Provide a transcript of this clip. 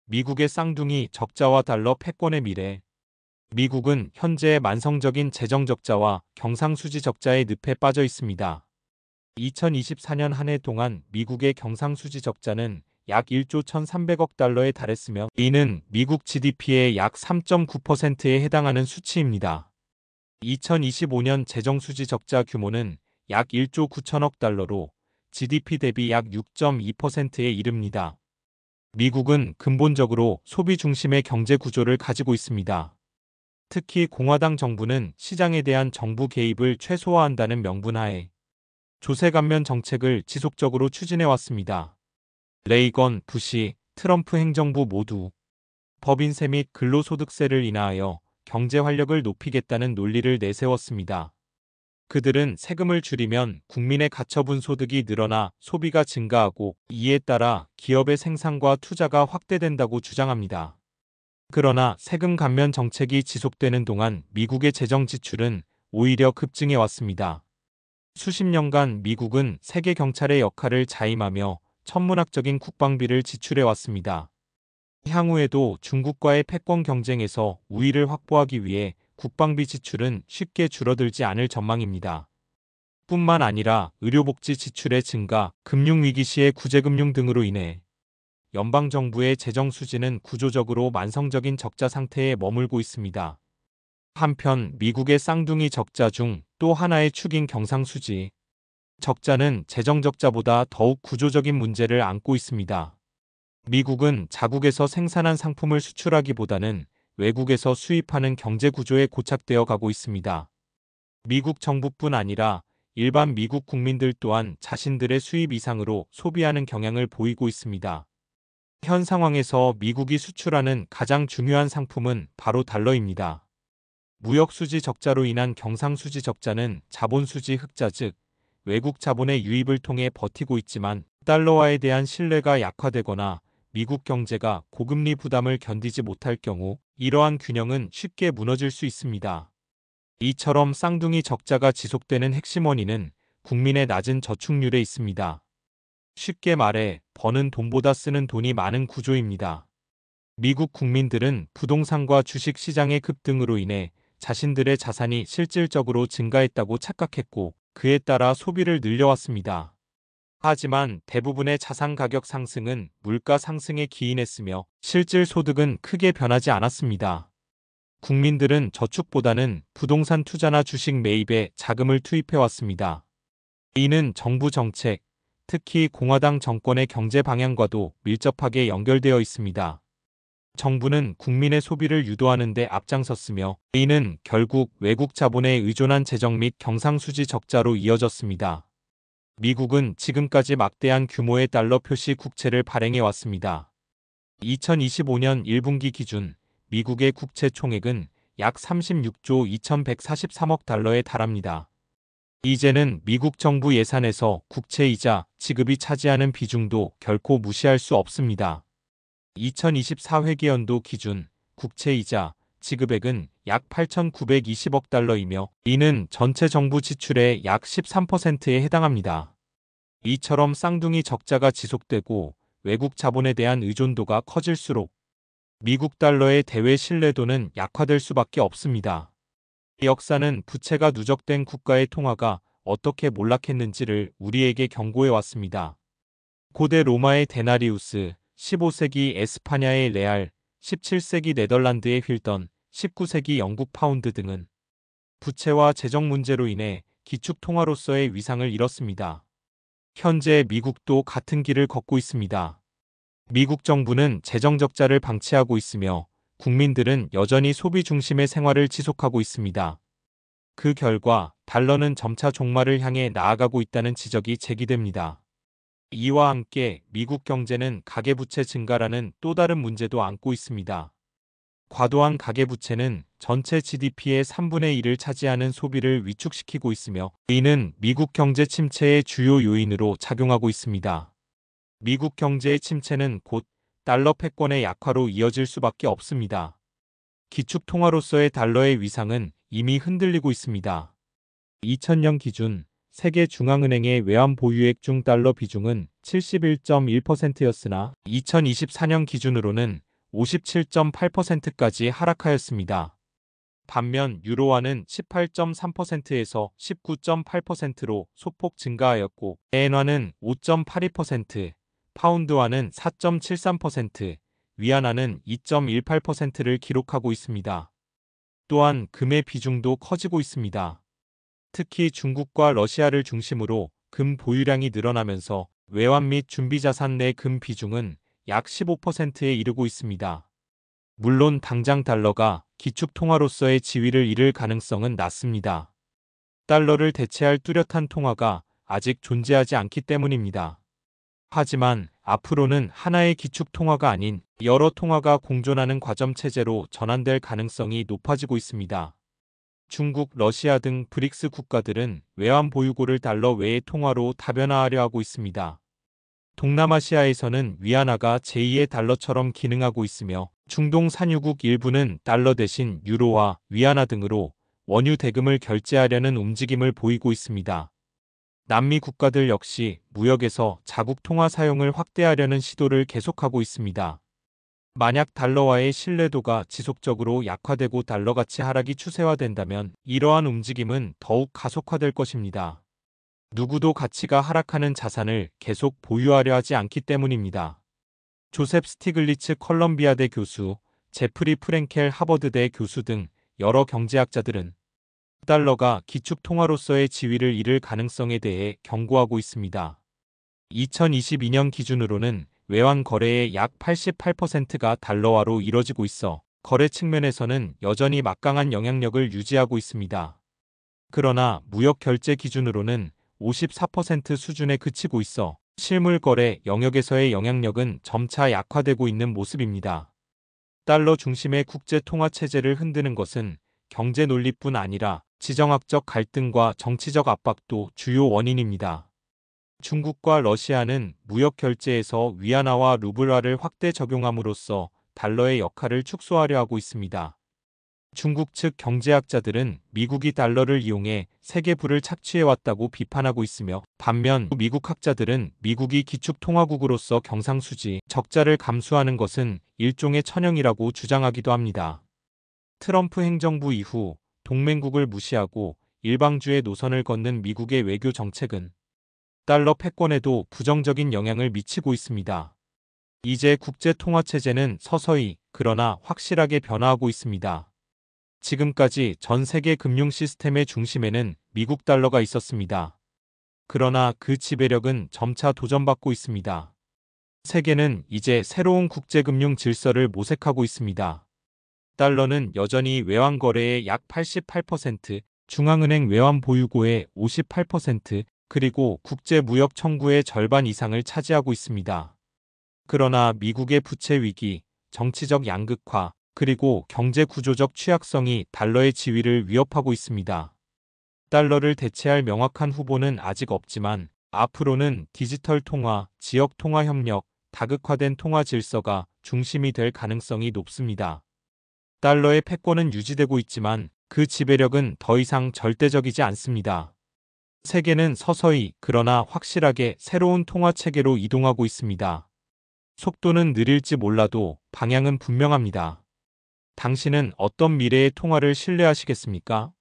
미국의 쌍둥이 적자와 달러 패권의 미래. 미국은 현재 만성적인 재정 적자와 경상수지 적자의 늪에 빠져 있습니다. 2024년 한 해 동안 미국의 경상수지 적자는 약 1조 1,300억 달러에 달했으며 이는 미국 GDP의 약 3.9%에 해당하는 수치입니다. 2025년 재정수지 적자 규모는 약 1조 9천억 달러로 GDP 대비 약 6.2%에 이릅니다. 미국은 근본적으로 소비 중심의 경제 구조를 가지고 있습니다. 특히 공화당 정부는 시장에 대한 정부 개입을 최소화한다는 명분하에 조세 감면 정책을 지속적으로 추진해 왔습니다. 레이건, 부시, 트럼프 행정부 모두 법인세 및 근로소득세를 인하하여 경제 활력을 높이겠다는 논리를 내세웠습니다. 그들은 세금을 줄이면 국민의 가처분 소득이 늘어나 소비가 증가하고 이에 따라 기업의 생산과 투자가 확대된다고 주장합니다. 그러나 세금 감면 정책이 지속되는 동안 미국의 재정 지출은 오히려 급증해 왔습니다. 수십 년간 미국은 세계 경찰의 역할을 자임하며 천문학적인 국방비를 지출해 왔습니다. 향후에도 중국과의 패권 경쟁에서 우위를 확보하기 위해 국방비 지출은 쉽게 줄어들지 않을 전망입니다. 뿐만 아니라 의료복지 지출의 증가, 금융위기 시의 구제금융 등으로 인해 연방정부의 재정 수지는 구조적으로 만성적인 적자 상태에 머물고 있습니다. 한편 미국의 쌍둥이 적자 중 또 하나의 축인 경상수지 적자는 재정적자보다 더욱 구조적인 문제를 안고 있습니다. 미국은 자국에서 생산한 상품을 수출하기보다는 외국에서 수입하는 경제 구조에 고착되어 가고 있습니다. 미국 정부뿐 아니라 일반 미국 국민들 또한 자신들의 수입 이상으로 소비하는 경향을 보이고 있습니다. 현 상황에서 미국이 수출하는 가장 중요한 상품은 바로 달러입니다. 무역수지 적자로 인한 경상수지 적자는 자본수지 흑자 즉 외국 자본의 유입을 통해 버티고 있지만 달러화에 대한 신뢰가 약화되거나 미국 경제가 고금리 부담을 견디지 못할 경우 이러한 균형은 쉽게 무너질 수 있습니다. 이처럼 쌍둥이 적자가 지속되는 핵심 원인은 국민의 낮은 저축률에 있습니다. 쉽게 말해 버는 돈보다 쓰는 돈이 많은 구조입니다. 미국 국민들은 부동산과 주식 시장의 급등으로 인해 자신들의 자산이 실질적으로 증가했다고 착각했고 그에 따라 소비를 늘려왔습니다. 하지만 대부분의 자산 가격 상승은 물가 상승에 기인했으며 실질 소득은 크게 변하지 않았습니다. 국민들은 저축보다는 부동산 투자나 주식 매입에 자금을 투입해왔습니다. 이는 정부 정책, 특히 공화당 정권의 경제 방향과도 밀접하게 연결되어 있습니다. 정부는 국민의 소비를 유도하는 데 앞장섰으며 이는 결국 외국 자본에 의존한 재정 및 경상수지 적자로 이어졌습니다. 미국은 지금까지 막대한 규모의 달러 표시 국채를 발행해 왔습니다. 2025년 1분기 기준 미국의 국채 총액은 약 36조 2143억 달러에 달합니다. 이제는 미국 정부 예산에서 국채이자 지급이 차지하는 비중도 결코 무시할 수 없습니다. 2024회계연도 기준 국채이자 지급액은 약 8,920억 달러이며 이는 전체 정부 지출의 약 13%에 해당합니다. 이처럼 쌍둥이 적자가 지속되고 외국 자본에 대한 의존도가 커질수록 미국 달러의 대외 신뢰도는 약화될 수밖에 없습니다. 역사는 부채가 누적된 국가의 통화가 어떻게 몰락했는지를 우리에게 경고해 왔습니다. 고대 로마의 데나리우스, 15세기 에스파냐의 레알, 17세기 네덜란드의 휠던, 19세기 영국 파운드 등은 부채와 재정 문제로 인해 기축 통화로서의 위상을 잃었습니다. 현재 미국도 같은 길을 걷고 있습니다. 미국 정부는 재정 적자를 방치하고 있으며 국민들은 여전히 소비 중심의 생활을 지속하고 있습니다. 그 결과 달러는 점차 종말을 향해 나아가고 있다는 지적이 제기됩니다. 이와 함께 미국 경제는 가계부채 증가라는 또 다른 문제도 안고 있습니다. 과도한 가계부채는 전체 GDP의 3분의 1을 차지하는 소비를 위축시키고 있으며 이는 미국 경제 침체의 주요 요인으로 작용하고 있습니다. 미국 경제의 침체는 곧 달러 패권의 약화로 이어질 수밖에 없습니다. 기축 통화로서의 달러의 위상은 이미 흔들리고 있습니다. 2000년 기준 세계 중앙은행의 외환 보유액 중 달러 비중은 71.1%였으나 2024년 기준으로는 57.8%까지 하락하였습니다. 반면 유로화는 18.3%에서 19.8%로 소폭 증가하였고 엔화는 5.82%, 파운드화는 4.73%, 위안화는 2.18%를 기록하고 있습니다. 또한 금의 비중도 커지고 있습니다. 특히 중국과 러시아를 중심으로 금 보유량이 늘어나면서 외환 및 준비자산 내 금 비중은 약 15%에 이르고 있습니다. 물론 당장 달러가 기축통화로서의 지위를 잃을 가능성은 낮습니다. 달러를 대체할 뚜렷한 통화가 아직 존재하지 않기 때문입니다. 하지만 앞으로는 하나의 기축통화가 아닌 여러 통화가 공존하는 과점체제로 전환될 가능성이 높아지고 있습니다. 중국, 러시아 등 브릭스 국가들은 외환 보유고를 달러 외의 통화로 다변화하려 하고 있습니다. 동남아시아에서는 위안화가 제2의 달러처럼 기능하고 있으며 중동 산유국 일부는 달러 대신 유로와 위안화 등으로 원유 대금을 결제하려는 움직임을 보이고 있습니다. 남미 국가들 역시 무역에서 자국 통화 사용을 확대하려는 시도를 계속하고 있습니다. 만약 달러와의 신뢰도가 지속적으로 약화되고 달러 가치 하락이 추세화된다면 이러한 움직임은 더욱 가속화될 것입니다. 누구도 가치가 하락하는 자산을 계속 보유하려 하지 않기 때문입니다. 조셉 스티글리츠 컬럼비아대 교수, 제프리 프랭켈 하버드대 교수 등 여러 경제학자들은 달러가 기축통화로서의 지위를 잃을 가능성에 대해 경고하고 있습니다. 2022년 기준으로는 외환 거래의 약 88%가 달러화로 이뤄지고 있어 거래 측면에서는 여전히 막강한 영향력을 유지하고 있습니다. 그러나 무역 결제 기준으로는 54% 수준에 그치고 있어 실물 거래 영역에서의 영향력은 점차 약화되고 있는 모습입니다. 달러 중심의 국제 통화 체제를 흔드는 것은 경제 논리뿐 아니라 지정학적 갈등과 정치적 압박도 주요 원인입니다. 중국과 러시아는 무역 결제에서 위안화와 루블화를 확대 적용함으로써 달러의 역할을 축소하려 하고 있습니다. 중국 측 경제학자들은 미국이 달러를 이용해 세계부를 착취해왔다고 비판하고 있으며 반면 미국 학자들은 미국이 기축통화국으로서 경상수지 적자를 감수하는 것은 일종의 천형이라고 주장하기도 합니다. 트럼프 행정부 이후 동맹국을 무시하고 일방주의 노선을 걷는 미국의 외교 정책은 달러 패권에도 부정적인 영향을 미치고 있습니다. 이제 국제통화체제는 서서히 그러나 확실하게 변화하고 있습니다. 지금까지 전 세계 금융 시스템의 중심에는 미국 달러가 있었습니다. 그러나 그 지배력은 점차 도전받고 있습니다. 세계는 이제 새로운 국제금융 질서를 모색하고 있습니다. 달러는 여전히 외환 거래의 약 88%, 중앙은행 외환 보유고의 58%, 그리고 국제무역 청구의 절반 이상을 차지하고 있습니다. 그러나 미국의 부채 위기, 정치적 양극화, 그리고 경제 구조적 취약성이 달러의 지위를 위협하고 있습니다. 달러를 대체할 명확한 후보는 아직 없지만 앞으로는 디지털 통화, 지역 통화 협력, 다극화된 통화 질서가 중심이 될 가능성이 높습니다. 달러의 패권은 유지되고 있지만 그 지배력은 더 이상 절대적이지 않습니다. 세계는 서서히 그러나 확실하게 새로운 통화 체계로 이동하고 있습니다. 속도는 느릴지 몰라도 방향은 분명합니다. 당신은 어떤 미래의 통화를 신뢰하시겠습니까?